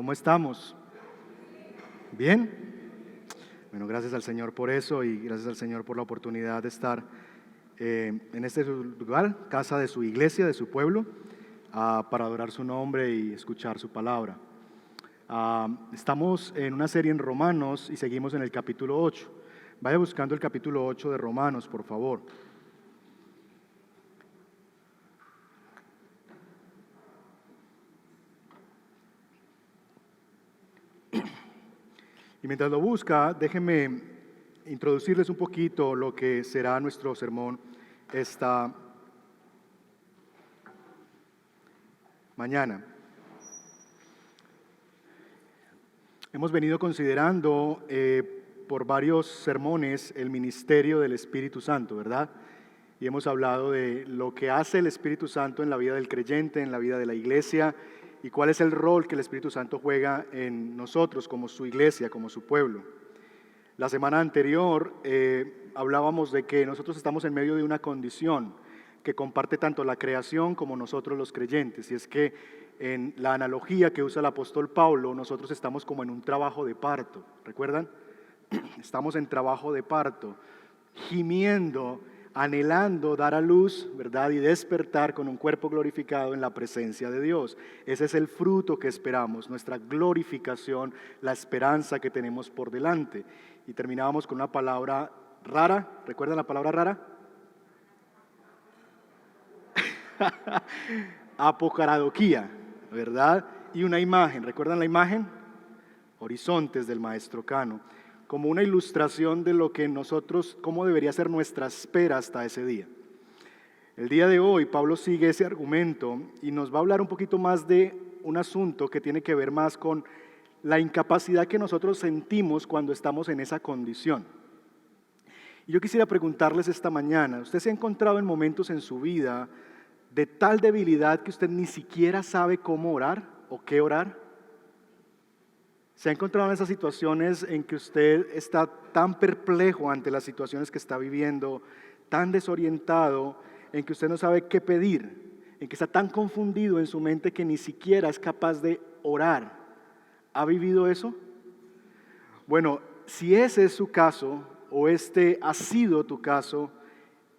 ¿Cómo estamos? ¿Bien? Bueno, gracias al Señor por eso y gracias al Señor por la oportunidad de estar en este lugar, casa de su iglesia, de su pueblo, para adorar su nombre y escuchar su palabra. Estamos en una serie en Romanos y seguimos en el capítulo 8. Vaya buscando el capítulo 8 de Romanos, por favor. Y mientras lo busca, déjenme introducirles un poquito lo que será nuestro sermón esta mañana. Hemos venido considerando por varios sermones el ministerio del Espíritu Santo, ¿verdad? Y hemos hablado de lo que hace el Espíritu Santo en la vida del creyente, en la vida de la iglesia, y cuál es el rol que el Espíritu Santo juega en nosotros como su iglesia, como su pueblo. La semana anterior hablábamos de que nosotros estamos en medio de una condición que comparte tanto la creación como nosotros los creyentes, y es que en la analogía que usa el apóstol Pablo, nosotros estamos como en un trabajo de parto, ¿recuerdan? Estamos en trabajo de parto, gimiendo, anhelando dar a luz, ¿verdad? Y despertar con un cuerpo glorificado en la presencia de Dios. Ese es el fruto que esperamos, nuestra glorificación, la esperanza que tenemos por delante. Y terminábamos con una palabra rara, ¿recuerdan la palabra rara? Apocaradoquía, ¿verdad? Y una imagen, ¿recuerdan la imagen? Horizontes del maestro Cano, como una ilustración de lo que nosotros, cómo debería ser nuestra espera hasta ese día. El día de hoy Pablo sigue ese argumento y nos va a hablar un poquito más de un asunto que tiene que ver más con la incapacidad que nosotros sentimos cuando estamos en esa condición. Y yo quisiera preguntarles esta mañana, ¿usted se ha encontrado en momentos en su vida de tal debilidad que usted ni siquiera sabe cómo orar o qué orar? ¿Se ha encontrado en esas situaciones en que usted está tan perplejo ante las situaciones que está viviendo, tan desorientado, en que usted no sabe qué pedir, en que está tan confundido en su mente que ni siquiera es capaz de orar? ¿Ha vivido eso? Bueno, si ese es su caso, o este ha sido tu caso,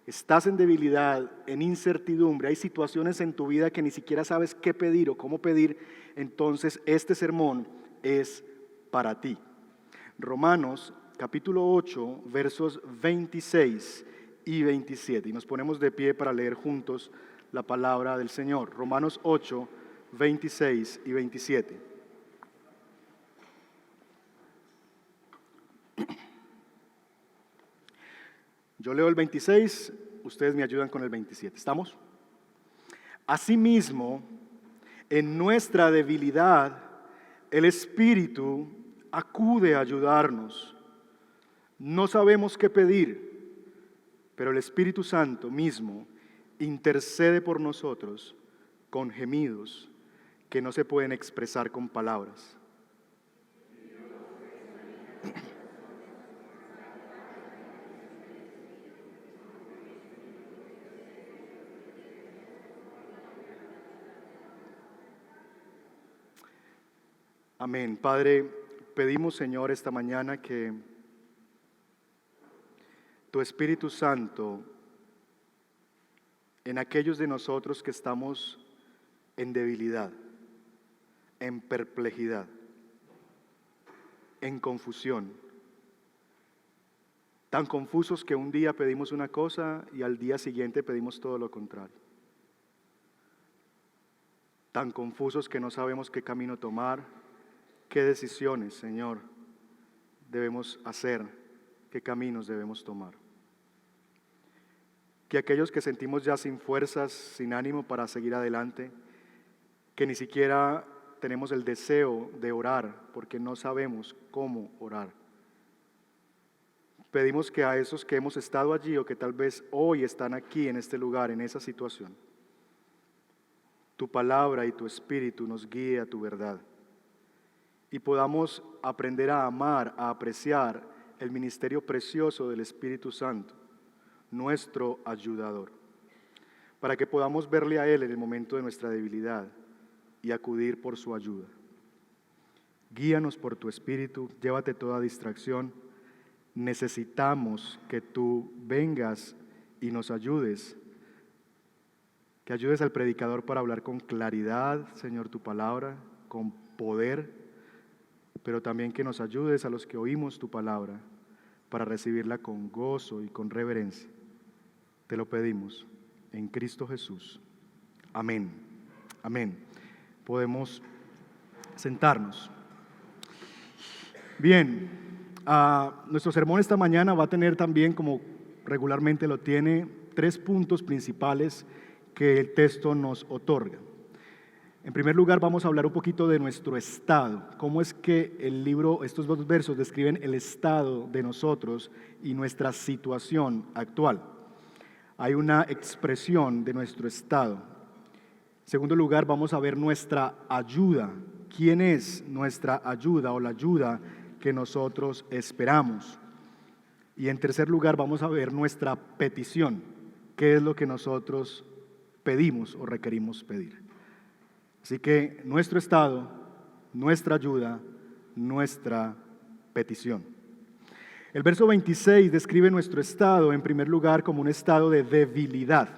estás en debilidad, en incertidumbre, hay situaciones en tu vida que ni siquiera sabes qué pedir o cómo pedir, entonces este sermón es para ti. Romanos capítulo 8, versos 26 y 27. Y nos ponemos de pie para leer juntos la palabra del Señor. Romanos 8, 26 y 27. Yo leo el 26, ustedes me ayudan con el 27. ¿Estamos? Asimismo, en nuestra debilidad, el Espíritu acude a ayudarnos. No sabemos qué pedir, pero el Espíritu Santo mismo intercede por nosotros con gemidos que no se pueden expresar con palabras. Amén. Padre, pedimos, Señor, esta mañana que tu Espíritu Santo, en aquellos de nosotros que estamos en debilidad, en perplejidad, en confusión, tan confusos que un día pedimos una cosa y al día siguiente pedimos todo lo contrario, tan confusos que no sabemos qué camino tomar, qué decisiones, Señor, debemos hacer, qué caminos debemos tomar. Que aquellos que sentimos ya sin fuerzas, sin ánimo para seguir adelante, que ni siquiera tenemos el deseo de orar porque no sabemos cómo orar. Pedimos que a esos que hemos estado allí o que tal vez hoy están aquí en este lugar, en esa situación, tu palabra y tu Espíritu nos guíe a tu verdad y podamos aprender a amar, a apreciar el ministerio precioso del Espíritu Santo, nuestro ayudador, para que podamos verle a Él en el momento de nuestra debilidad y acudir por su ayuda. Guíanos por tu Espíritu, llévate toda distracción. Necesitamos que tú vengas y nos ayudes, que ayudes al predicador para hablar con claridad, Señor, tu palabra, con poder, pero también que nos ayudes a los que oímos tu palabra para recibirla con gozo y con reverencia. Te lo pedimos en Cristo Jesús. Amén. Amén. Podemos sentarnos. Bien, nuestro sermón esta mañana va a tener también, como regularmente lo tiene, 3 puntos principales que el texto nos otorga. En primer lugar, vamos a hablar un poquito de nuestro estado, cómo es que el libro, estos 2 versos describen el estado de nosotros y nuestra situación actual. Hay una expresión de nuestro estado. En segundo lugar, vamos a ver nuestra ayuda. ¿Quién es nuestra ayuda o la ayuda que nosotros esperamos? Y en tercer lugar, vamos a ver nuestra petición. ¿Qué es lo que nosotros pedimos o requerimos pedir? Así que nuestro estado, nuestra ayuda, nuestra petición. El verso 26 describe nuestro estado en primer lugar como un estado de debilidad,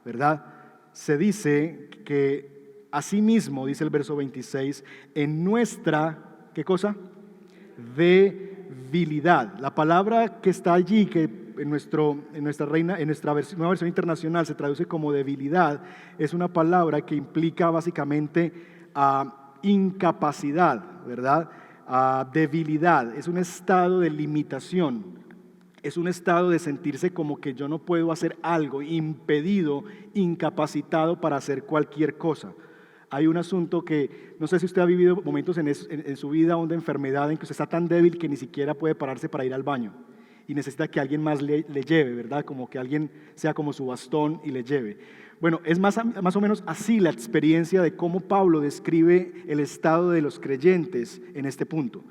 ¿verdad? Se dice que asimismo, dice el verso 26, en nuestra, ¿qué cosa? Debilidad. La palabra que está allí, que en nuestra nueva versión internacional se traduce como debilidad, es una palabra que implica básicamente incapacidad, ¿verdad? Debilidad, es un estado de limitación, es un estado de sentirse como que yo no puedo hacer algo, impedido, incapacitado para hacer cualquier cosa. Hay un asunto que, no sé si usted ha vivido momentos en su vida de enfermedad en que usted está tan débil que ni siquiera puede pararse para ir al baño y necesita que alguien más le lleve, ¿verdad? Como que alguien sea como su bastón y le lleve. Bueno, es más o menos así la experiencia de cómo Pablo describe el estado de los creyentes en este punto.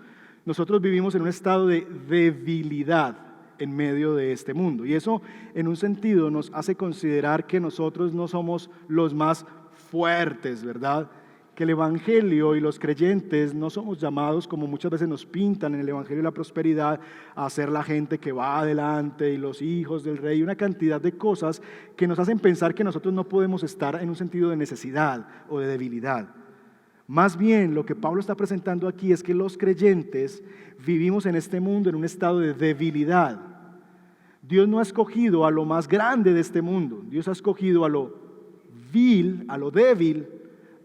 Nosotros vivimos en un estado de debilidad en medio de este mundo, y eso en un sentido nos hace considerar que nosotros no somos los más fuertes, ¿verdad? Que el Evangelio y los creyentes no somos llamados, como muchas veces nos pintan en el Evangelio de la prosperidad, a ser la gente que va adelante y los hijos del rey, una cantidad de cosas que nos hacen pensar que nosotros no podemos estar en un sentido de necesidad o de debilidad. Más bien, lo que Pablo está presentando aquí es que los creyentes vivimos en este mundo en un estado de debilidad. Dios no ha escogido a lo más grande de este mundo, Dios ha escogido a lo vil, a lo débil,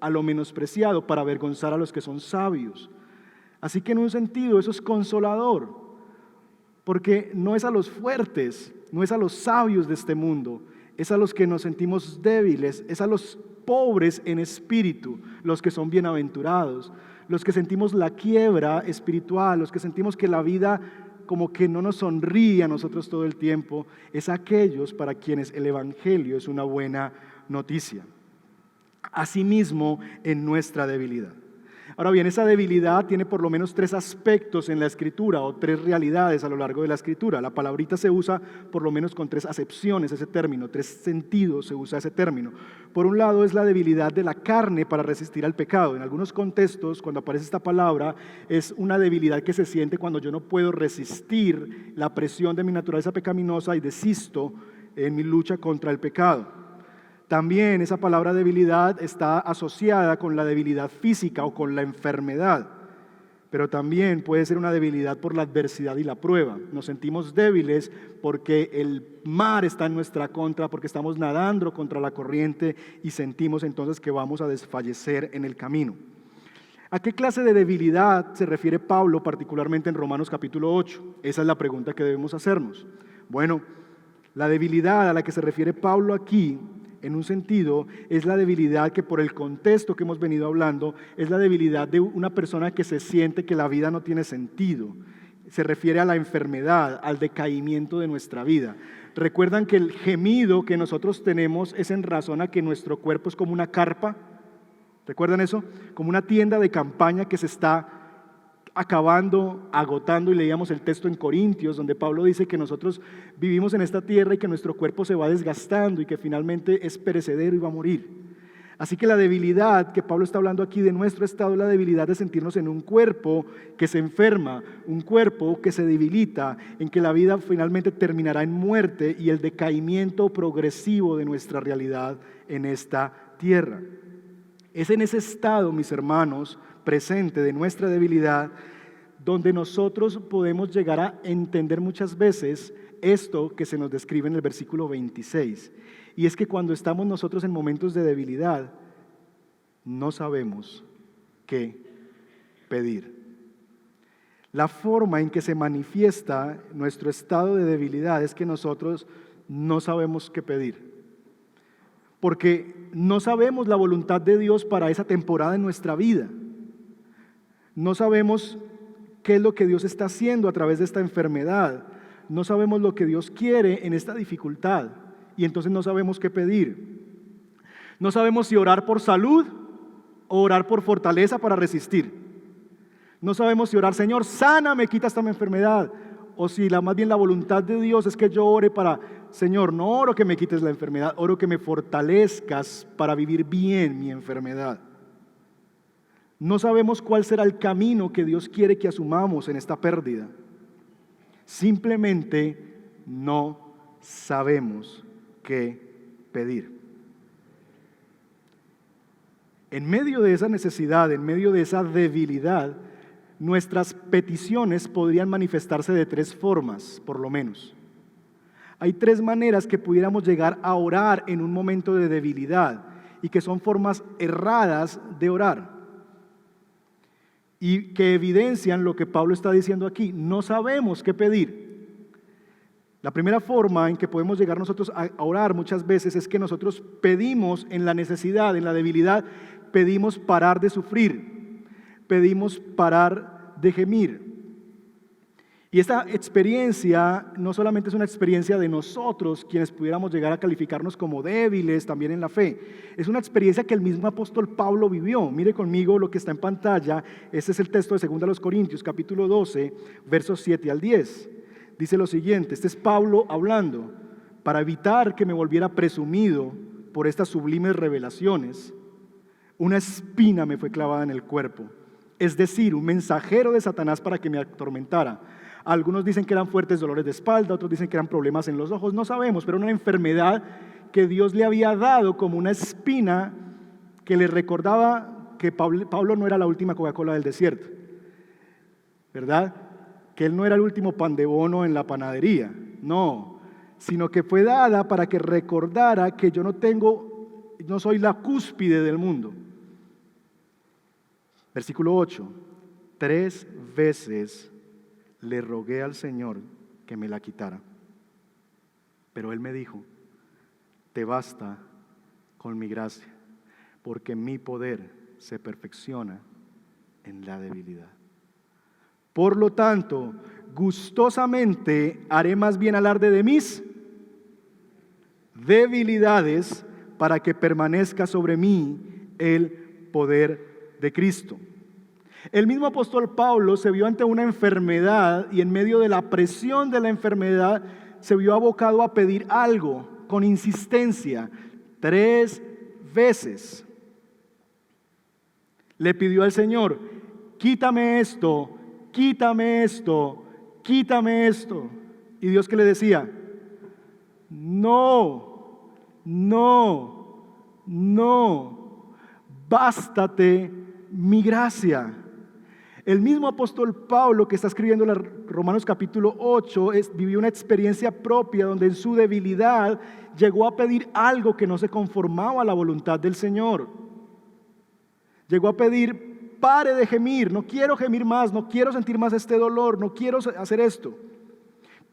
a lo menospreciado para avergonzar a los que son sabios. Así que en un sentido eso es consolador, porque no es a los fuertes, no es a los sabios de este mundo, es a los que nos sentimos débiles, es a los pobres en espíritu, los que son bienaventurados, los que sentimos la quiebra espiritual, los que sentimos que la vida como que no nos sonríe a nosotros todo el tiempo, es aquellos para quienes el Evangelio es una buena noticia. Asimismo, en nuestra debilidad. Ahora bien, esa debilidad tiene por lo menos 3 aspectos en la Escritura o 3 realidades a lo largo de la Escritura. La palabrita se usa por lo menos con 3 acepciones, ese término, 3 sentidos se usa ese término. Por un lado es la debilidad de la carne para resistir al pecado. En algunos contextos, cuando aparece esta palabra, es una debilidad que se siente cuando yo no puedo resistir la presión de mi naturaleza pecaminosa y desisto en mi lucha contra el pecado. También esa palabra debilidad está asociada con la debilidad física o con la enfermedad, pero también puede ser una debilidad por la adversidad y la prueba. Nos sentimos débiles porque el mar está en nuestra contra, porque estamos nadando contra la corriente y sentimos entonces que vamos a desfallecer en el camino. ¿A qué clase de debilidad se refiere Pablo particularmente en Romanos capítulo 8? Esa es la pregunta que debemos hacernos. Bueno, la debilidad a la que se refiere Pablo aquí, en un sentido, es la debilidad que por el contexto que hemos venido hablando, es la debilidad de una persona que se siente que la vida no tiene sentido. Se refiere a la enfermedad, al decaimiento de nuestra vida. ¿Recuerdan que el gemido que nosotros tenemos es en razón a que nuestro cuerpo es como una carpa? ¿Recuerdan eso? Como una tienda de campaña que se está acabando, agotando, y leíamos el texto en Corintios donde Pablo dice que nosotros vivimos en esta tierra y que nuestro cuerpo se va desgastando y que finalmente es perecedero y va a morir. Así que la debilidad que Pablo está hablando aquí de nuestro estado, la debilidad de sentirnos en un cuerpo que se enferma, un cuerpo que se debilita, en que la vida finalmente terminará en muerte y el decaimiento progresivo de nuestra realidad en esta tierra. Es en ese estado, mis hermanos, presente de nuestra debilidad, donde nosotros podemos llegar a entender muchas veces esto que se nos describe en el versículo 26. Y es que cuando estamos nosotros en momentos de debilidad, no sabemos qué pedir. La forma en que se manifiesta nuestro estado de debilidad es que nosotros no sabemos qué pedir. Porque no sabemos la voluntad de Dios para esa temporada en nuestra vida. No sabemos qué es lo que Dios está haciendo a través de esta enfermedad. No sabemos lo que Dios quiere en esta dificultad. Y entonces no sabemos qué pedir. No sabemos si orar por salud o orar por fortaleza para resistir. No sabemos si orar, Señor, sáname, quita esta enfermedad. O si más bien la voluntad de Dios es que yo ore para, Señor, no oro que me quites la enfermedad, oro que me fortalezcas para vivir bien mi enfermedad. No sabemos cuál será el camino que Dios quiere que asumamos en esta pérdida. Simplemente no sabemos qué pedir. En medio de esa necesidad, en medio de esa debilidad, nuestras peticiones podrían manifestarse de 3 formas, por lo menos. Hay 3 maneras que pudiéramos llegar a orar en un momento de debilidad y que son formas erradas de orar y que evidencian lo que Pablo está diciendo aquí. No sabemos qué pedir. La primera forma en que podemos llegar nosotros a orar muchas veces es que nosotros pedimos en la necesidad, en la debilidad, pedimos parar de sufrir, pedimos parar de gemir. Y esta experiencia no solamente es una experiencia de nosotros, quienes pudiéramos llegar a calificarnos como débiles también en la fe, es una experiencia que el mismo apóstol Pablo vivió. Mire conmigo lo que está en pantalla, este es el texto de 2 Corintios, capítulo 12, versos 7 al 10. Dice lo siguiente, este es Pablo hablando: para evitar que me volviera presumido por estas sublimes revelaciones, una espina me fue clavada en el cuerpo, es decir, un mensajero de Satanás para que me atormentara. Algunos dicen que eran fuertes dolores de espalda, otros dicen que eran problemas en los ojos, no sabemos, pero una enfermedad que Dios le había dado como una espina que le recordaba que Pablo no era la última Coca-Cola del desierto, ¿verdad? Que él no era el último pan de bono en la panadería, no, sino que fue dada para que recordara que yo no soy la cúspide del mundo. Versículo 8, 3 veces le rogué al Señor que me la quitara, pero Él me dijo: te basta con mi gracia, porque mi poder se perfecciona en la debilidad. Por lo tanto, gustosamente haré más bien alarde de mis debilidades para que permanezca sobre mí el poder de Cristo. El mismo apóstol Pablo se vio ante una enfermedad y en medio de la presión de la enfermedad se vio abocado a pedir algo con insistencia 3 veces. Le pidió al Señor: quítame esto, quítame esto, quítame esto. Y Dios, ¿qué le decía? No, no, no, bástate mi gracia. El mismo apóstol Pablo, que está escribiendo en Romanos capítulo 8, vivió una experiencia propia donde en su debilidad llegó a pedir algo que no se conformaba a la voluntad del Señor. Llegó a pedir: pare de gemir, no quiero gemir más, no quiero sentir más este dolor, no quiero hacer esto.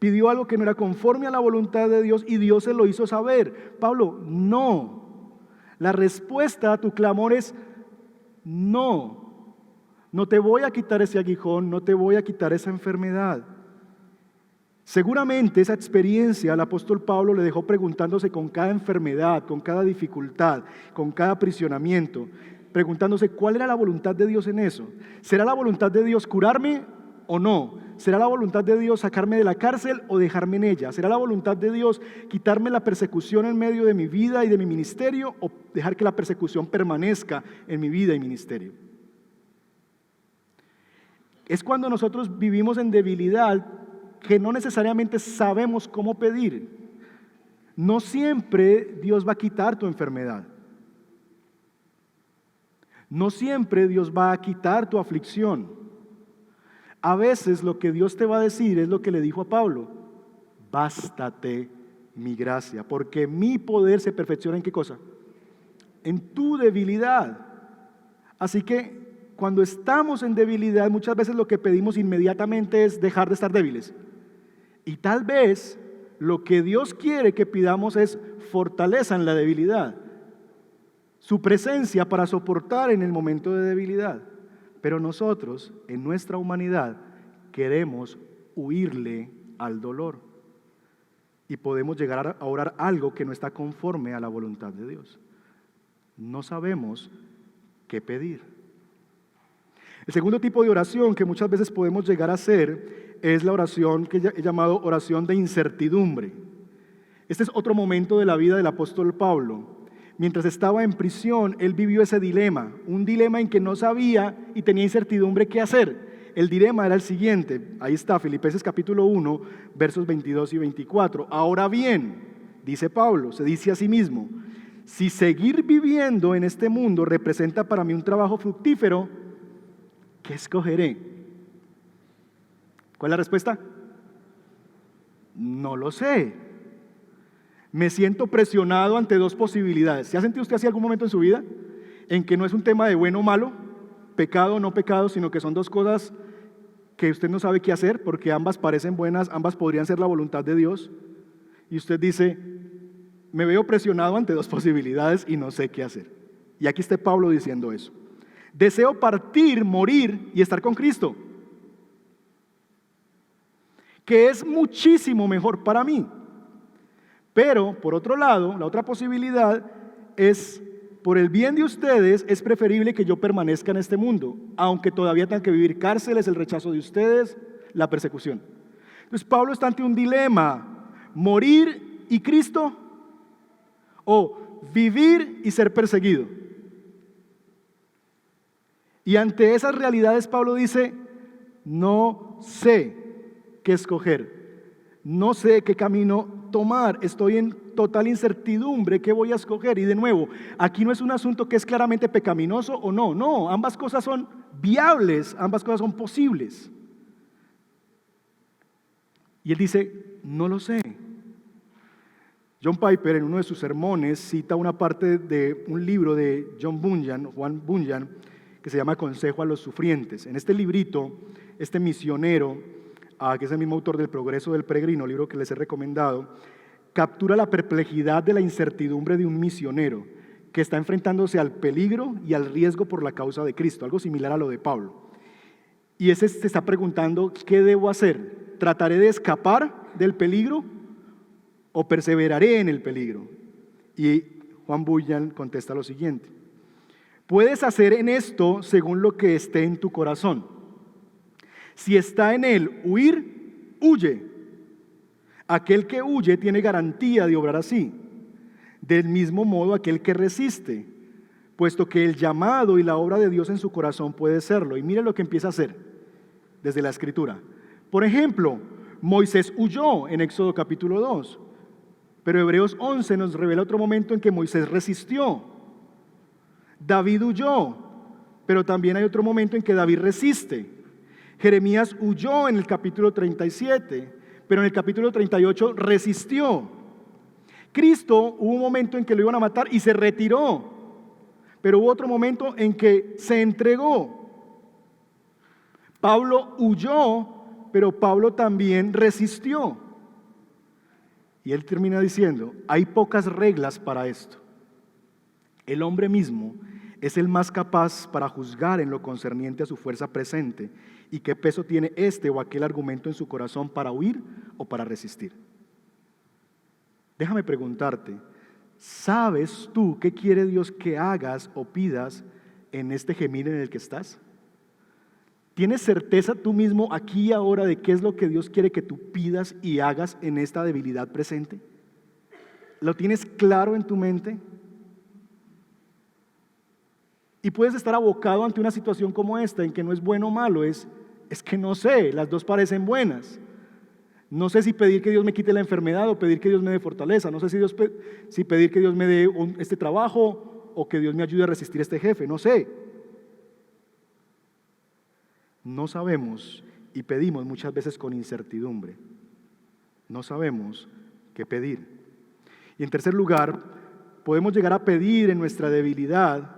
Pidió algo que no era conforme a la voluntad de Dios y Dios se lo hizo saber. Pablo, no. La respuesta a tu clamor es no. No te voy a quitar ese aguijón, no te voy a quitar esa enfermedad. Seguramente esa experiencia al apóstol Pablo le dejó preguntándose con cada enfermedad, con cada dificultad, con cada aprisionamiento, preguntándose cuál era la voluntad de Dios en eso. ¿Será la voluntad de Dios curarme o no? ¿Será la voluntad de Dios sacarme de la cárcel o dejarme en ella? ¿Será la voluntad de Dios quitarme la persecución en medio de mi vida y de mi ministerio o dejar que la persecución permanezca en mi vida y ministerio? Es cuando nosotros vivimos en debilidad que no necesariamente sabemos cómo pedir. No siempre Dios va a quitar tu enfermedad. No siempre Dios va a quitar tu aflicción. A veces lo que Dios te va a decir es lo que le dijo a Pablo: bástate mi gracia, porque mi poder se perfecciona ¿en qué cosa? En tu debilidad. Así que cuando estamos en debilidad, muchas veces lo que pedimos inmediatamente es dejar de estar débiles. Y tal vez lo que Dios quiere que pidamos es fortaleza en la debilidad, su presencia para soportar en el momento de debilidad. Pero nosotros, en nuestra humanidad, queremos huirle al dolor y podemos llegar a orar algo que no está conforme a la voluntad de Dios. No sabemos qué pedir. El segundo tipo de oración que muchas veces podemos llegar a hacer es la oración que he llamado oración de incertidumbre. Este es otro momento de la vida del apóstol Pablo. Mientras estaba en prisión, él vivió ese dilema, un dilema en que no sabía y tenía incertidumbre qué hacer. El dilema era el siguiente, ahí está, Filipenses capítulo 1, versos 22 y 24. Ahora bien, dice Pablo, se dice a sí mismo: si seguir viviendo en este mundo representa para mí un trabajo fructífero, ¿qué escogeré? ¿Cuál es la respuesta? No lo sé. Me siento presionado ante dos posibilidades. ¿Se ha sentido usted así algún momento en su vida? En que no es un tema de bueno o malo, pecado o no pecado, sino que son dos cosas que usted no sabe qué hacer porque ambas parecen buenas, ambas podrían ser la voluntad de Dios. Y usted dice: me veo presionado ante dos posibilidades y no sé qué hacer. Y aquí está Pablo diciendo eso. Deseo partir, morir y estar con Cristo, que es muchísimo mejor para mí. Pero, por otro lado, la otra posibilidad es: por el bien de ustedes, es preferible que yo permanezca en este mundo, aunque todavía tenga que vivir cárceles, el rechazo de ustedes, la persecución. Entonces, Pablo está ante un dilema: morir y Cristo, o vivir y ser perseguido. Y ante esas realidades, Pablo dice: no sé qué escoger. No sé qué camino tomar, estoy en total incertidumbre, ¿qué voy a escoger? Y de nuevo, aquí no es un asunto que es claramente pecaminoso o no, no, ambas cosas son viables, ambas cosas son posibles. Y él dice: no lo sé. John Piper, en uno de sus sermones, cita una parte de un libro de Juan Bunyan, que se llama Consejo a los Sufrientes. En este librito, este misionero, que es el mismo autor del Progreso del Peregrino, libro que les he recomendado, captura la perplejidad de la incertidumbre de un misionero que está enfrentándose al peligro y al riesgo por la causa de Cristo, algo similar a lo de Pablo. Y ese se está preguntando: ¿qué debo hacer? ¿Trataré de escapar del peligro o perseveraré en el peligro? Y Juan Bunyan contesta lo siguiente: puedes hacer en esto según lo que esté en tu corazón. Si está en él huir, huye. Aquel que huye tiene garantía de obrar así. Del mismo modo aquel que resiste, puesto que el llamado y la obra de Dios en su corazón puede serlo. Y mire lo que empieza a hacer desde la Escritura. Por ejemplo, Moisés huyó en Éxodo capítulo 2, pero Hebreos 11 nos revela otro momento en que Moisés resistió. David huyó, pero también hay otro momento en que David resiste. Jeremías huyó en el capítulo 37, pero en el capítulo 38 resistió. Cristo, hubo un momento en que lo iban a matar y se retiró, pero hubo otro momento en que se entregó. Pablo huyó, pero Pablo también resistió. Y él termina diciendo: hay pocas reglas para esto. El hombre mismo es el más capaz para juzgar en lo concerniente a su fuerza presente y qué peso tiene este o aquel argumento en su corazón para huir o para resistir. Déjame preguntarte: ¿sabes tú qué quiere Dios que hagas o pidas en este gemir en el que estás? ¿Tienes certeza tú mismo aquí y ahora de qué es lo que Dios quiere que tú pidas y hagas en esta debilidad presente? ¿Lo tienes claro en tu mente? Y puedes estar abocado ante una situación como esta, en que no es bueno o malo, es que no sé, las dos parecen buenas. No sé si pedir que Dios me quite la enfermedad o pedir que Dios me dé fortaleza. No sé si pedir que Dios me dé este trabajo o que Dios me ayude a resistir a este jefe. No sé. No sabemos y pedimos muchas veces con incertidumbre. No sabemos qué pedir. Y en tercer lugar, podemos llegar a pedir en nuestra debilidad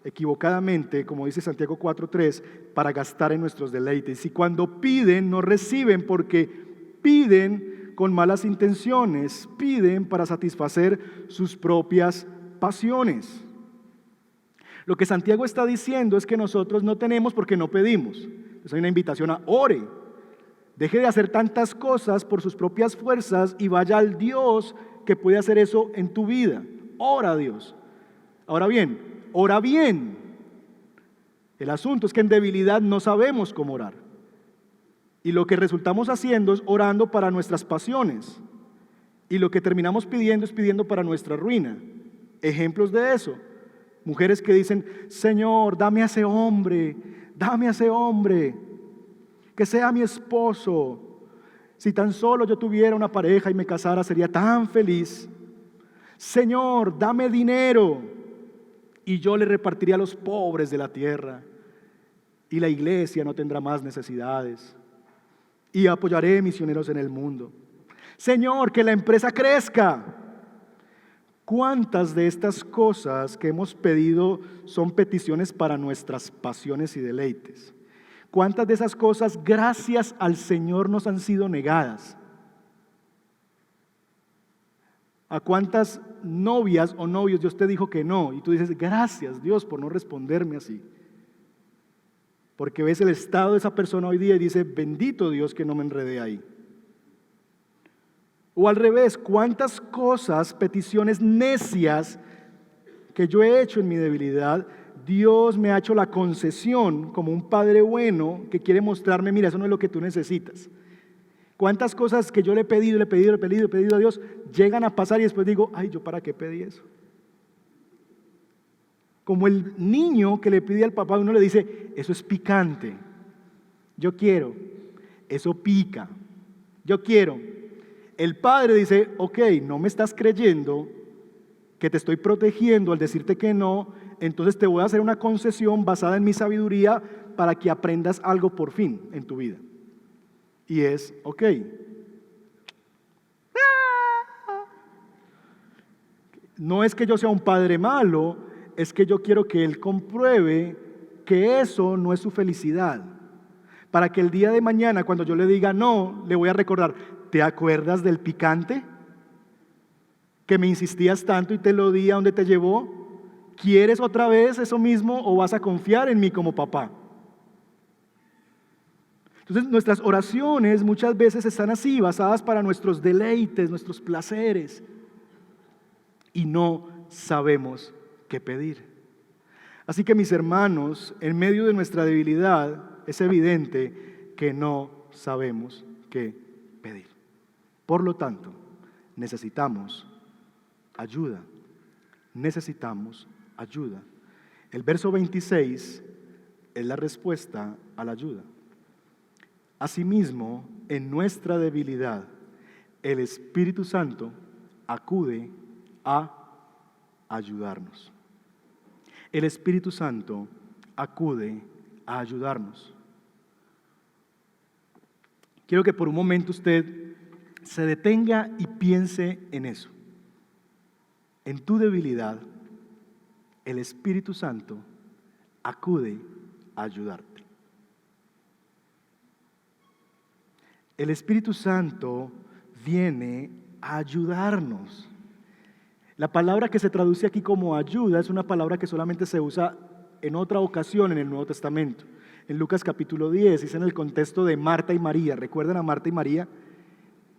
equivocadamente, como dice Santiago 4:3, para gastar en nuestros deleites. Y cuando piden, no reciben porque piden con malas intenciones, piden para satisfacer sus propias pasiones. Lo que Santiago está diciendo es que nosotros no tenemos porque no pedimos. Entonces hay una invitación a ore. Deje de hacer tantas cosas por sus propias fuerzas y vaya al Dios que puede hacer eso en tu vida. Ora a Dios. Ahora bien, ora bien. El asunto es que en debilidad no sabemos cómo orar. Y lo que resultamos haciendo es orando para nuestras pasiones. Y lo que terminamos pidiendo es pidiendo para nuestra ruina. Ejemplos de eso. Mujeres que dicen, Señor, dame a ese hombre, que sea mi esposo. Si tan solo yo tuviera una pareja y me casara, sería tan feliz. Señor, dame dinero y yo le repartiría a los pobres de la tierra. Y la iglesia no tendrá más necesidades. Y apoyaré misioneros en el mundo. Señor, que la empresa crezca. ¿Cuántas de estas cosas que hemos pedido son peticiones para nuestras pasiones y deleites? ¿Cuántas de esas cosas, gracias al Señor, nos han sido negadas? ¿A cuántas novias o novios Dios te dijo que no? Y tú dices, gracias Dios por no responderme así. Porque ves el estado de esa persona hoy día y dices, bendito Dios que no me enredé ahí. O al revés, ¿cuántas cosas, peticiones necias que yo he hecho en mi debilidad, Dios me ha hecho la concesión como un padre bueno que quiere mostrarme, mira, eso no es lo que tú necesitas? ¿Cuántas cosas que yo le he pedido a Dios llegan a pasar y después digo, ay, ¿yo para qué pedí eso? Como el niño que le pide al papá, uno le dice, eso es picante, yo quiero, eso pica, yo quiero. El padre dice, ok, no me estás creyendo que te estoy protegiendo al decirte que no, entonces te voy a hacer una concesión basada en mi sabiduría para que aprendas algo por fin en tu vida. Y es, ok. No es que yo sea un padre malo, es que yo quiero que él compruebe que eso no es su felicidad. Para que el día de mañana, cuando yo le diga no, le voy a recordar, ¿te acuerdas del picante? Que me insistías tanto y te lo di a donde te llevó. ¿Quieres otra vez eso mismo o vas a confiar en mí como papá? Entonces nuestras oraciones muchas veces están así, basadas para nuestros deleites, nuestros placeres. Y no sabemos qué pedir. Así que mis hermanos, en medio de nuestra debilidad, es evidente que no sabemos qué pedir. Por lo tanto, necesitamos ayuda. Necesitamos ayuda. El verso 26 es la respuesta a la ayuda. Asimismo, en nuestra debilidad, el Espíritu Santo acude a ayudarnos. El Espíritu Santo acude a ayudarnos. Quiero que por un momento usted se detenga y piense en eso. En tu debilidad, el Espíritu Santo acude a ayudarte. El Espíritu Santo viene a ayudarnos. La palabra que se traduce aquí como ayuda es una palabra que solamente se usa en otra ocasión en el Nuevo Testamento. En Lucas capítulo 10, es en el contexto de Marta y María. ¿Recuerdan a Marta y María?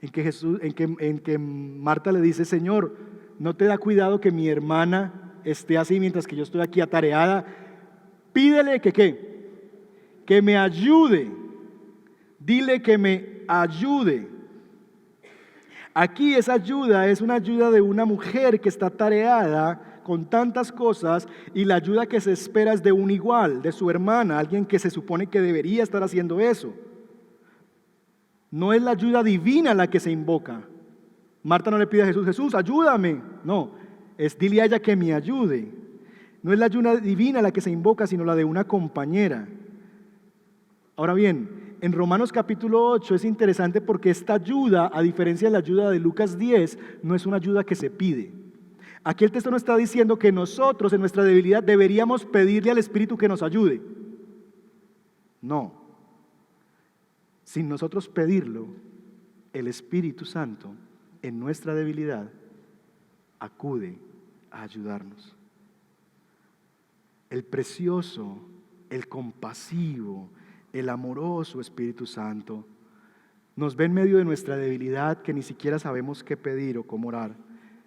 En que Marta le dice, Señor, ¿no te da cuidado que mi hermana esté así mientras que yo estoy aquí atareada? Pídele que que me ayude. Dile que me ayude. Aquí esa ayuda es una ayuda de una mujer que está atareada con tantas cosas, y la ayuda que se espera es de un igual, de su hermana, alguien que se supone que debería estar haciendo eso. No es la ayuda divina la que se invoca. Marta no le pide a Jesús, Jesús, ayúdame. No, es dile a ella que me ayude. No es la ayuda divina la que se invoca, sino la de una compañera. Ahora bien, en Romanos capítulo 8 es interesante porque esta ayuda, a diferencia de la ayuda de Lucas 10, no es una ayuda que se pide. Aquí el texto no está diciendo que nosotros en nuestra debilidad deberíamos pedirle al Espíritu que nos ayude. No. Sin nosotros pedirlo, el Espíritu Santo en nuestra debilidad acude a ayudarnos. El precioso, el compasivo, el amoroso Espíritu Santo nos ve en medio de nuestra debilidad que ni siquiera sabemos qué pedir o cómo orar,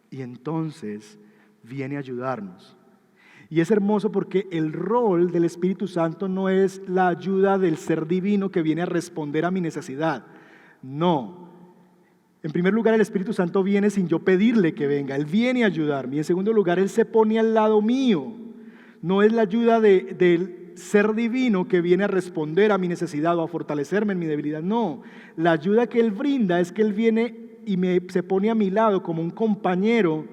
y entonces viene a ayudarnos. Y es hermoso porque el rol del Espíritu Santo no es la ayuda del ser divino que viene a responder a mi necesidad. No. En primer lugar, el Espíritu Santo viene sin yo pedirle que venga. Él viene a ayudarme. Y en segundo lugar, Él se pone al lado mío. No es la ayuda del ser divino que viene a responder a mi necesidad o a fortalecerme en mi debilidad. No. La ayuda que Él brinda es que Él viene y se pone a mi lado como un compañero,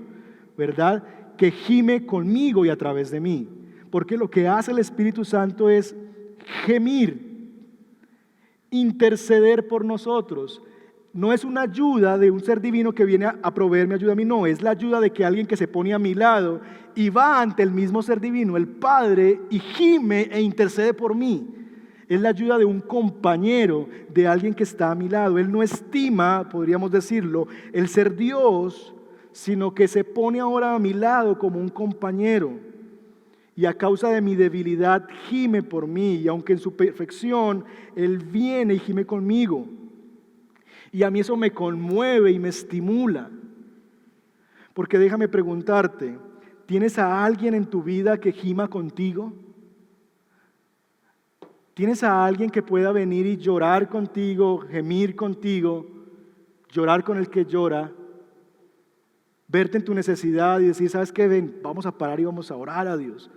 ¿verdad?, que gime conmigo y a través de mí. Porque lo que hace el Espíritu Santo es gemir, interceder por nosotros. No es una ayuda de un ser divino que viene a proveerme ayuda a mí, no, es la ayuda de que alguien que se pone a mi lado y va ante el mismo ser divino, el Padre, y gime e intercede por mí. Es la ayuda de un compañero, de alguien que está a mi lado. Él no estima, podríamos decirlo, el ser Dios, sino que se pone ahora a mi lado como un compañero. Y a causa de mi debilidad gime por mí, y aunque en su perfección Él viene y gime conmigo. Y a mí eso me conmueve y me estimula. Porque déjame preguntarte, ¿tienes a alguien en tu vida que gima contigo? ¿Tienes a alguien que pueda venir y llorar contigo, gemir contigo, llorar con el que llora, verte en tu necesidad y decir, ¿sabes qué? Ven, vamos a parar y vamos a orar a Dios?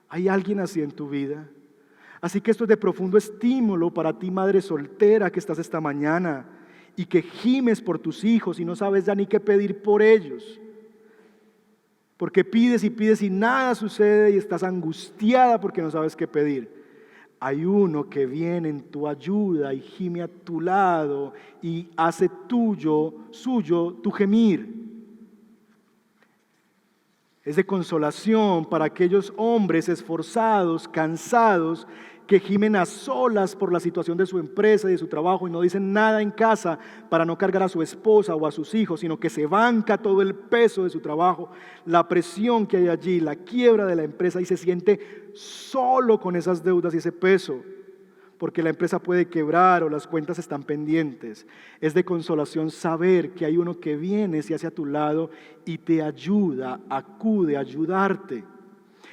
¿Hay alguien así en tu vida? Así que esto es de profundo estímulo para ti, madre soltera que estás esta mañana y que gimes por tus hijos y no sabes ya ni qué pedir por ellos. Porque pides y nada sucede y estás angustiada porque no sabes qué pedir. Hay uno que viene en tu ayuda y gime a tu lado y hace suyo tu gemir. Es de consolación para aquellos hombres esforzados, cansados, que gimen a solas por la situación de su empresa y de su trabajo y no dicen nada en casa para no cargar a su esposa o a sus hijos, sino que se banca todo el peso de su trabajo, la presión que hay allí, la quiebra de la empresa, y se siente solo con esas deudas y ese peso, porque la empresa puede quebrar o las cuentas están pendientes. Es de consolación saber que hay uno que viene, se hace a tu lado y te ayuda, acude a ayudarte.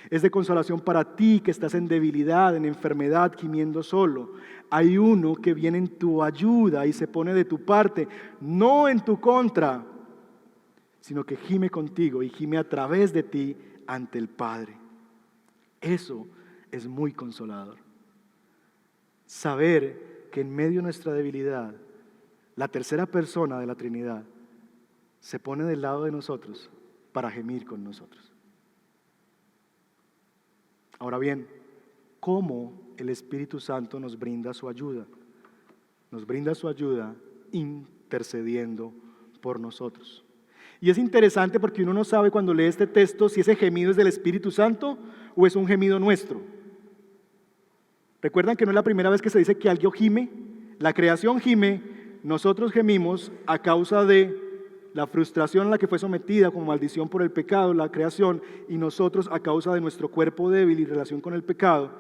Es de consolación para ti que estás en debilidad, en enfermedad, gimiendo solo. Hay uno que viene en tu ayuda y se pone de tu parte, no en tu contra, sino que gime contigo y gime a través de ti ante el Padre. Eso es muy consolador. Saber que en medio de nuestra debilidad, la tercera persona de la Trinidad se pone del lado de nosotros para gemir con nosotros. Ahora bien, ¿cómo el Espíritu Santo nos brinda su ayuda? Nos brinda su ayuda intercediendo por nosotros. Y es interesante porque uno no sabe cuando lee este texto si ese gemido es del Espíritu Santo o es un gemido nuestro. ¿Recuerdan que no es la primera vez que se dice que algo gime? La creación gime, nosotros gemimos a causa de la frustración a la que fue sometida como maldición por el pecado, la creación, y nosotros a causa de nuestro cuerpo débil y relación con el pecado.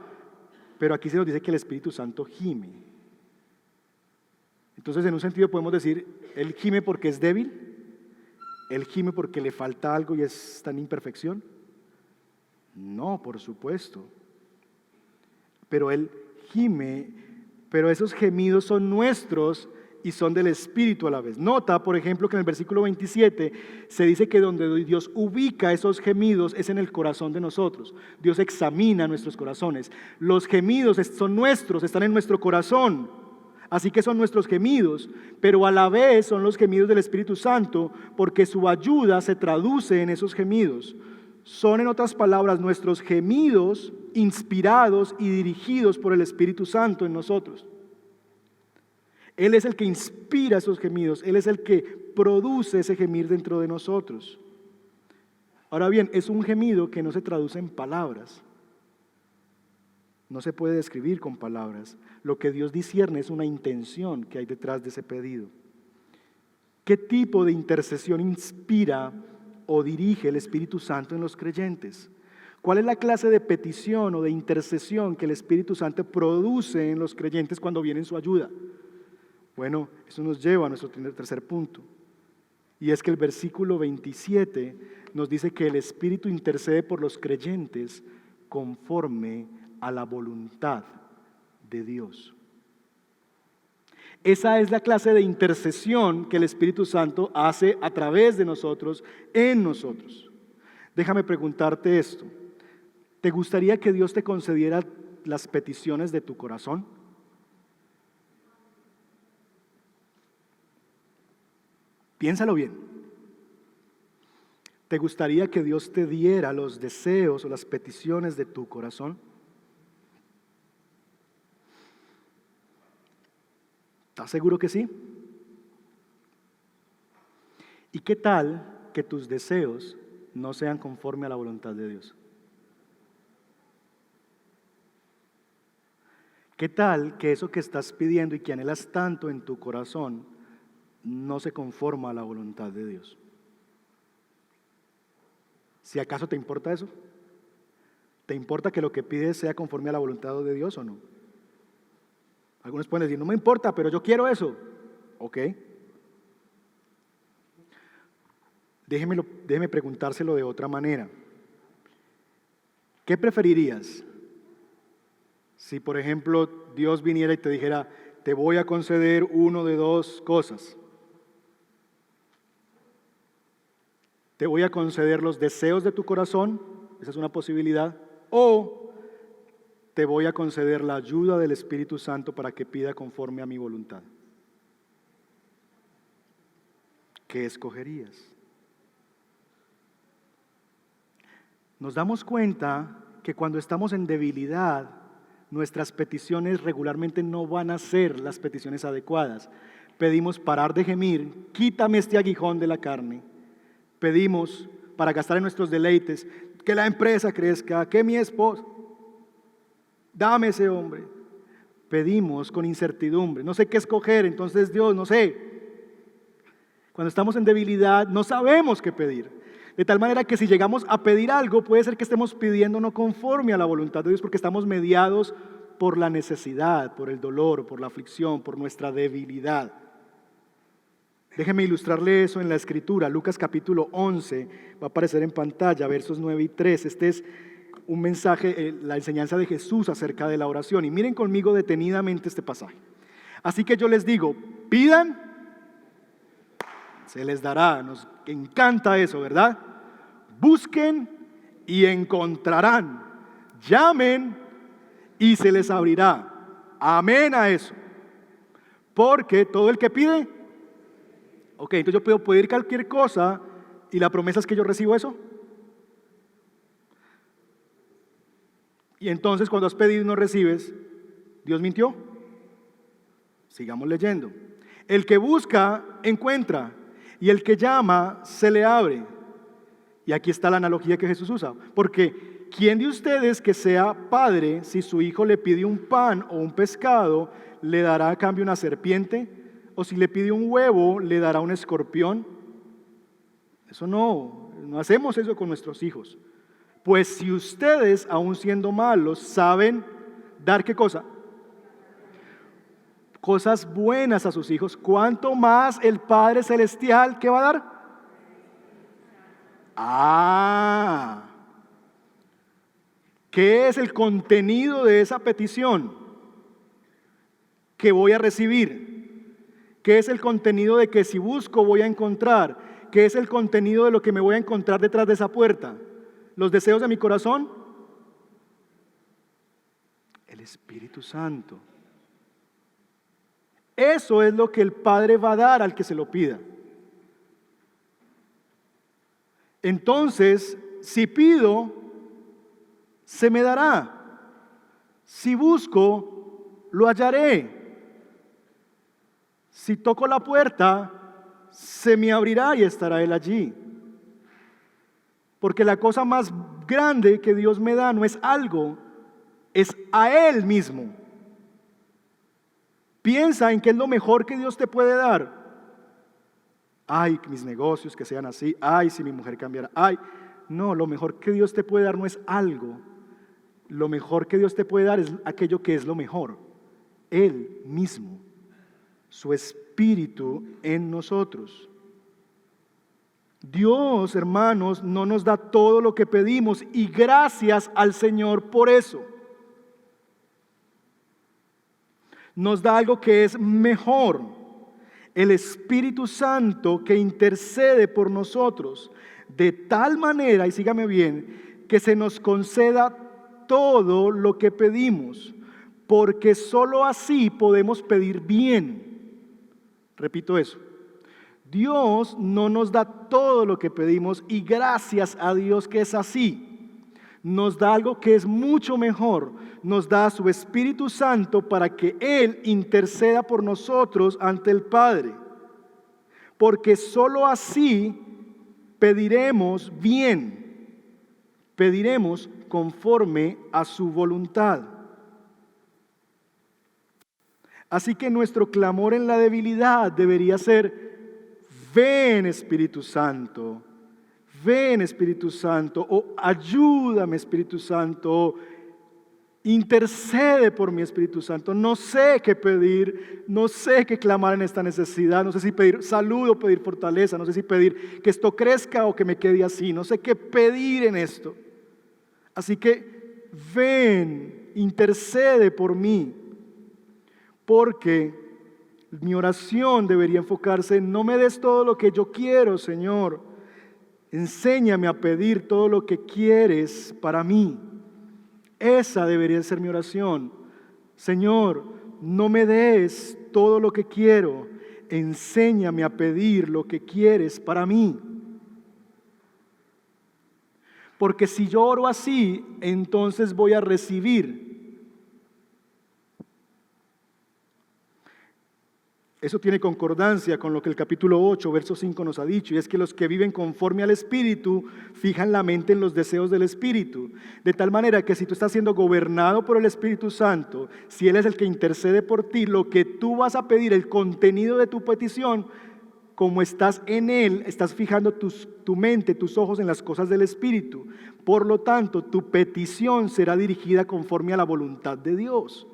Pero aquí se nos dice que el Espíritu Santo gime. Entonces, en un sentido podemos decir, Él gime porque es débil, Él gime porque le falta algo y está en imperfección. No, por supuesto. Pero Él gime, pero esos gemidos son nuestros y son del Espíritu a la vez. Nota, por ejemplo, que en el versículo 27 se dice que donde Dios ubica esos gemidos es en el corazón de nosotros. Dios examina nuestros corazones. Los gemidos son nuestros, están en nuestro corazón. Así que son nuestros gemidos, pero a la vez son los gemidos del Espíritu Santo, porque su ayuda se traduce en esos gemidos. Son, en otras palabras, nuestros gemidos inspirados y dirigidos por el Espíritu Santo en nosotros. Él es el que inspira esos gemidos, Él es el que produce ese gemir dentro de nosotros. Ahora bien, es un gemido que no se traduce en palabras. No se puede describir con palabras. Lo que Dios discierne es una intención que hay detrás de ese pedido. ¿Qué tipo de intercesión inspira o dirige el Espíritu Santo en los creyentes? ¿Cuál es la clase de petición o de intercesión que el Espíritu Santo produce en los creyentes cuando viene en su ayuda? Bueno, eso nos lleva a nuestro tercer punto. Y es que el versículo 27 nos dice que el Espíritu intercede por los creyentes conforme a la voluntad de Dios. Esa es la clase de intercesión que el Espíritu Santo hace a través de nosotros, en nosotros. Déjame preguntarte esto. ¿Te gustaría que Dios te concediera las peticiones de tu corazón? Piénsalo bien. ¿Te gustaría que Dios te diera los deseos o las peticiones de tu corazón? ¿Estás seguro que sí? ¿Y qué tal que tus deseos no sean conforme a la voluntad de Dios? ¿Qué tal que eso que estás pidiendo y que anhelas tanto en tu corazón no se conforma a la voluntad de Dios? ¿Si acaso te importa eso? ¿Te importa que lo que pides sea conforme a la voluntad de Dios o no? Algunos pueden decir, no me importa, pero yo quiero eso. Ok. Déjeme preguntárselo de otra manera. ¿Qué preferirías? Si, por ejemplo, Dios viniera y te dijera, te voy a conceder uno de dos cosas. Te voy a conceder los deseos de tu corazón, esa es una posibilidad, o te voy a conceder la ayuda del Espíritu Santo para que pida conforme a mi voluntad. ¿Qué escogerías? Nos damos cuenta que cuando estamos en debilidad, nuestras peticiones regularmente no van a ser las peticiones adecuadas. Pedimos parar de gemir, quítame este aguijón de la carne. Pedimos para gastar en nuestros deleites, que la empresa crezca, que mi esposo, dame ese hombre. Pedimos con incertidumbre, no sé qué escoger, entonces Dios, no sé. Cuando estamos en debilidad no sabemos qué pedir. De tal manera que si llegamos a pedir algo, puede ser que estemos pidiendo no conforme a la voluntad de Dios, porque estamos mediados por la necesidad, por el dolor, por la aflicción, por nuestra debilidad. Déjeme ilustrarle eso en la Escritura. Lucas capítulo 11, va a aparecer en pantalla, versos 9 y 3. Este es un mensaje, la enseñanza de Jesús acerca de la oración. Y miren conmigo detenidamente este pasaje. Así que yo les digo, pidan, se les dará. Nos encanta eso, ¿verdad? Busquen y encontrarán. Llamen y se les abrirá. Amén a eso. Porque todo el que pide, ok, entonces yo puedo pedir cualquier cosa y la promesa es que yo recibo eso. Y entonces cuando has pedido y no recibes, ¿Dios mintió? Sigamos leyendo. El que busca, encuentra. Y el que llama, se le abre. Y aquí está la analogía que Jesús usa. Porque ¿quién de ustedes que sea padre, si su hijo le pide un pan o un pescado, le dará a cambio una serpiente? ¿O si le pide un huevo, le dará un escorpión? Eso no hacemos eso con nuestros hijos. Pues si ustedes, aun siendo malos, saben dar ¿qué cosa? Cosas buenas a sus hijos, ¿cuánto más el Padre Celestial qué va a dar? ¿Qué es el contenido de esa petición? que voy a recibir? ¿Qué es el contenido de que si busco voy a encontrar? ¿Qué es el contenido de lo que me voy a encontrar detrás de esa puerta? ¿Los deseos de mi corazón? El Espíritu Santo. Eso es lo que el Padre va a dar al que se lo pida. Entonces, si pido, se me dará. Si busco, lo hallaré. Si toco la puerta, se me abrirá y estará Él allí. Porque la cosa más grande que Dios me da no es algo, es a Él mismo. Piensa en qué es lo mejor que Dios te puede dar. Ay, mis negocios que sean así. Ay, si mi mujer cambiara. Ay, no, lo mejor que Dios te puede dar no es algo. Lo mejor que Dios te puede dar es aquello que es lo mejor. Él mismo. Su Espíritu en nosotros. Dios, hermanos, no nos da todo lo que pedimos y gracias al Señor por eso. Nos da algo que es mejor, el Espíritu Santo que intercede por nosotros, de tal manera, y sígame bien, que se nos conceda todo lo que pedimos, porque sólo así podemos pedir bien. Repito eso. Dios no nos da todo lo que pedimos y gracias a Dios que es así. Nos da algo que es mucho mejor. Nos da a su Espíritu Santo para que Él interceda por nosotros ante el Padre. Porque sólo así pediremos bien. Pediremos conforme a su voluntad. Así que nuestro clamor en la debilidad debería ser: ven Espíritu Santo, ven Espíritu Santo, o ayúdame Espíritu Santo, o intercede por mi Espíritu Santo. No sé qué pedir, no sé qué clamar en esta necesidad, no sé si pedir salud o pedir fortaleza, no sé si pedir que esto crezca o que me quede así, no sé qué pedir en esto. Así que ven, intercede por mí, porque mi oración debería enfocarse en: no me des todo lo que yo quiero, Señor. Enséñame a pedir todo lo que quieres para mí. Esa debería ser mi oración. Señor, no me des todo lo que quiero. Enséñame a pedir lo que quieres para mí. Porque si yo oro así, entonces voy a recibir. Eso tiene concordancia con lo que el capítulo 8, verso 5 nos ha dicho, y es que los que viven conforme al Espíritu fijan la mente en los deseos del Espíritu. De tal manera que si tú estás siendo gobernado por el Espíritu Santo, si Él es el que intercede por ti, lo que tú vas a pedir, el contenido de tu petición, como estás en Él, estás fijando tu mente, tus ojos en las cosas del Espíritu. Por lo tanto, tu petición será dirigida conforme a la voluntad de Dios.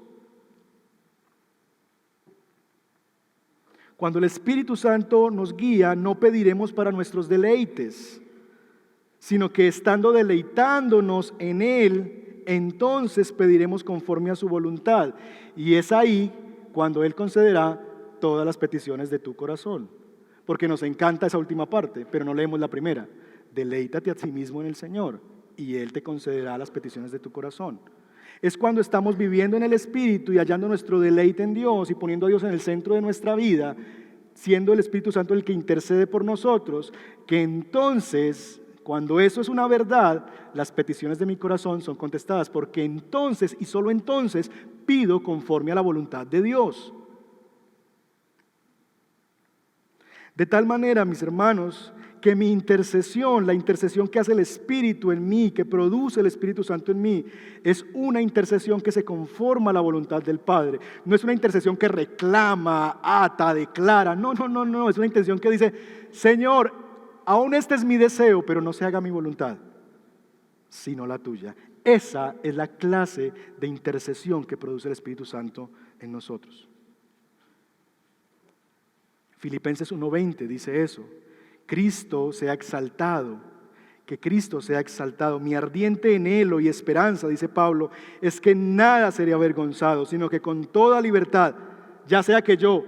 Cuando el Espíritu Santo nos guía, no pediremos para nuestros deleites, sino que estando deleitándonos en Él, entonces pediremos conforme a su voluntad. Y es ahí cuando Él concederá todas las peticiones de tu corazón. Porque nos encanta esa última parte, pero no leemos la primera. Deleítate a sí mismo en el Señor y Él te concederá las peticiones de tu corazón. Es cuando estamos viviendo en el Espíritu y hallando nuestro deleite en Dios y poniendo a Dios en el centro de nuestra vida, siendo el Espíritu Santo el que intercede por nosotros, que entonces, cuando eso es una verdad, las peticiones de mi corazón son contestadas, porque entonces y solo entonces pido conforme a la voluntad de Dios. De tal manera, mis hermanos, que mi intercesión, la intercesión que hace el Espíritu en mí, que produce el Espíritu Santo en mí, es una intercesión que se conforma a la voluntad del Padre. No es una intercesión que reclama, ata, declara. No. Es una intercesión que dice: Señor, aún este es mi deseo, pero no se haga mi voluntad, sino la tuya. Esa es la clase de intercesión que produce el Espíritu Santo en nosotros. Filipenses 1:20 dice eso. Cristo sea exaltado, que Cristo sea exaltado. Mi ardiente anhelo y esperanza, dice Pablo, es que nada seré avergonzado, sino que con toda libertad ya sea que yo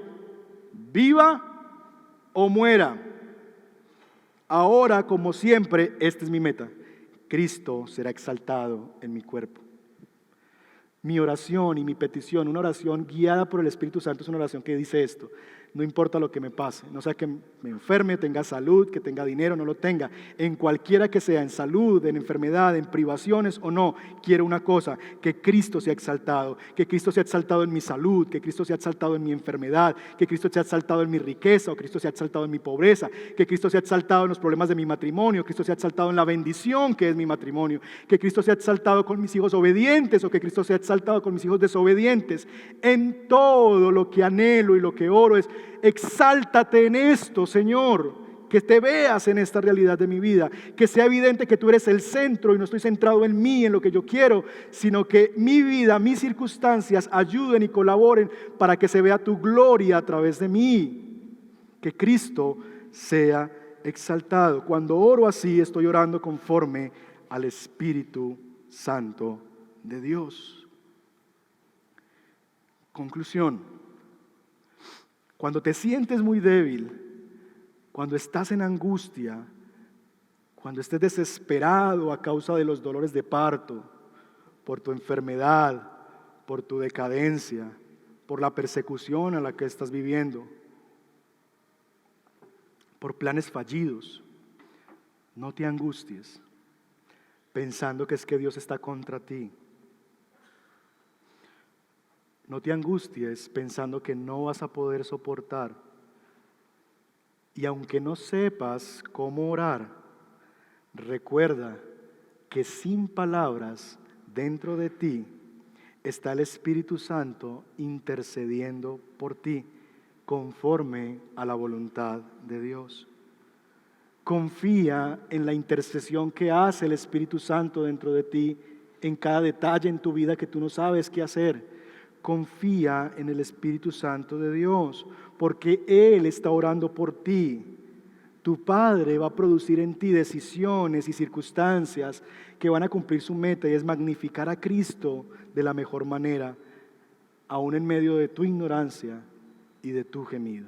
viva o muera. Ahora, como siempre, esta es mi meta: Cristo será exaltado en mi cuerpo. Mi oración y mi petición, una oración guiada por el Espíritu Santo, es una oración que dice esto: no importa lo que me pase, no sea que me enferme, tenga salud, que tenga dinero, no lo tenga, en cualquiera que sea, en salud, en enfermedad, en privaciones o no, quiero una cosa: que Cristo sea exaltado, que Cristo sea exaltado en mi salud, que Cristo sea exaltado en mi enfermedad, que Cristo sea exaltado en mi riqueza, o Cristo sea exaltado en mi pobreza, que Cristo sea exaltado en los problemas de mi matrimonio, que Cristo sea exaltado en la bendición que es mi matrimonio, que Cristo sea exaltado con mis hijos obedientes, o que Cristo sea exaltado con mis hijos desobedientes. En todo lo que anhelo y lo que oro es: exáltate en esto, Señor, que te veas en esta realidad de mi vida, que sea evidente que tú eres el centro y no estoy centrado en mí, en lo que yo quiero, sino que mi vida, mis circunstancias ayuden y colaboren para que se vea tu gloria a través de mí, que Cristo sea exaltado. Cuando oro así, estoy orando conforme al Espíritu Santo de Dios. Conclusión: cuando te sientes muy débil, cuando estás en angustia, cuando estés desesperado a causa de los dolores de parto, por tu enfermedad, por tu decadencia, por la persecución a la que estás viviendo, por planes fallidos, no te angusties pensando que es que Dios está contra ti. No te angusties pensando que no vas a poder soportar. Y aunque no sepas cómo orar, recuerda que sin palabras dentro de ti está el Espíritu Santo intercediendo por ti conforme a la voluntad de Dios. Confía en la intercesión que hace el Espíritu Santo dentro de ti en cada detalle en tu vida que tú no sabes qué hacer. Confía en el Espíritu Santo de Dios, porque Él está orando por ti. Tu Padre va a producir en ti decisiones y circunstancias que van a cumplir su meta, y es magnificar a Cristo de la mejor manera, aún en medio de tu ignorancia y de tu gemido.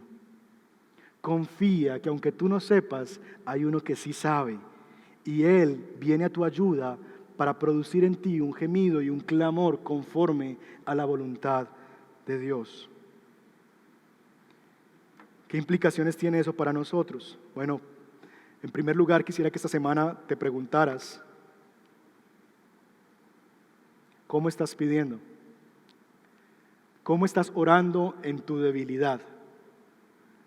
Confía que aunque tú no sepas, hay uno que sí sabe, y Él viene a tu ayuda para producir en ti un gemido y un clamor conforme a la voluntad de Dios. ¿Qué implicaciones tiene eso para nosotros? Bueno, en primer lugar, quisiera que esta semana te preguntaras: ¿cómo estás pidiendo? ¿Cómo estás orando en tu debilidad?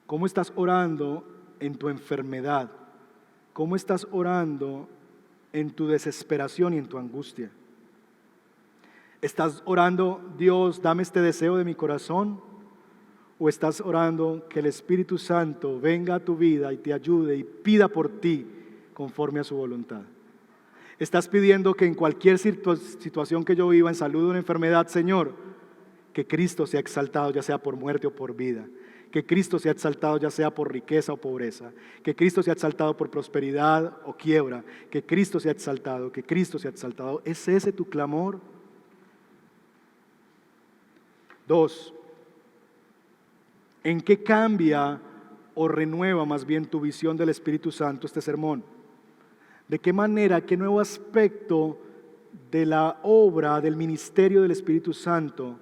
¿Cómo estás orando en tu enfermedad? ¿Cómo estás orando en tu desesperación y en tu angustia? ¿Estás orando: Dios, dame este deseo de mi corazón? ¿O estás orando que el Espíritu Santo venga a tu vida y te ayude y pida por ti conforme a su voluntad? ¿Estás pidiendo que en cualquier situación que yo viva, en salud o en enfermedad, Señor, que Cristo sea exaltado, ya sea por muerte o por vida? Que Cristo sea exaltado, ya sea por riqueza o pobreza. Que Cristo sea exaltado por prosperidad o quiebra. Que Cristo sea exaltado, que Cristo sea exaltado. ¿Es ese tu clamor? 2. ¿En qué cambia o renueva más bien tu visión del Espíritu Santo este sermón? ¿De qué manera, qué nuevo aspecto de la obra, del ministerio del Espíritu Santo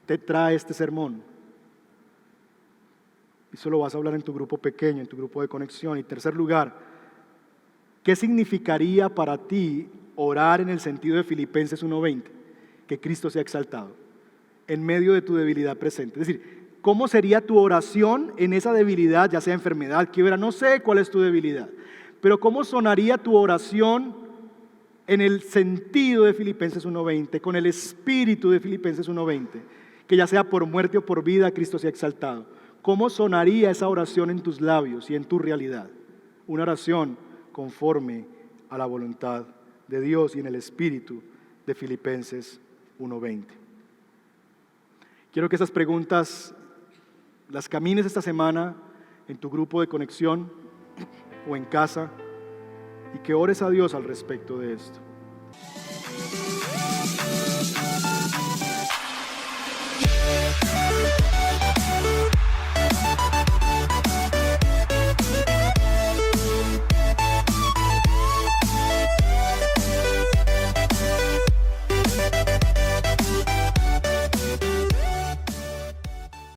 te trae este sermón? Eso lo vas a hablar en tu grupo pequeño, en tu grupo de conexión. Y en tercer lugar, ¿qué significaría para ti orar en el sentido de Filipenses 1:20? Que Cristo sea exaltado en medio de tu debilidad presente. Es decir, ¿cómo sería tu oración en esa debilidad, ya sea enfermedad, quiebra? No sé cuál es tu debilidad, pero ¿cómo sonaría tu oración en el sentido de Filipenses 1:20, con el espíritu de Filipenses 1:20? Que ya sea por muerte o por vida, Cristo sea exaltado. ¿Cómo sonaría esa oración en tus labios y en tu realidad? Una oración conforme a la voluntad de Dios y en el espíritu de Filipenses 1:20. Quiero que esas preguntas las camines esta semana en tu grupo de conexión o en casa, y que ores a Dios al respecto de esto.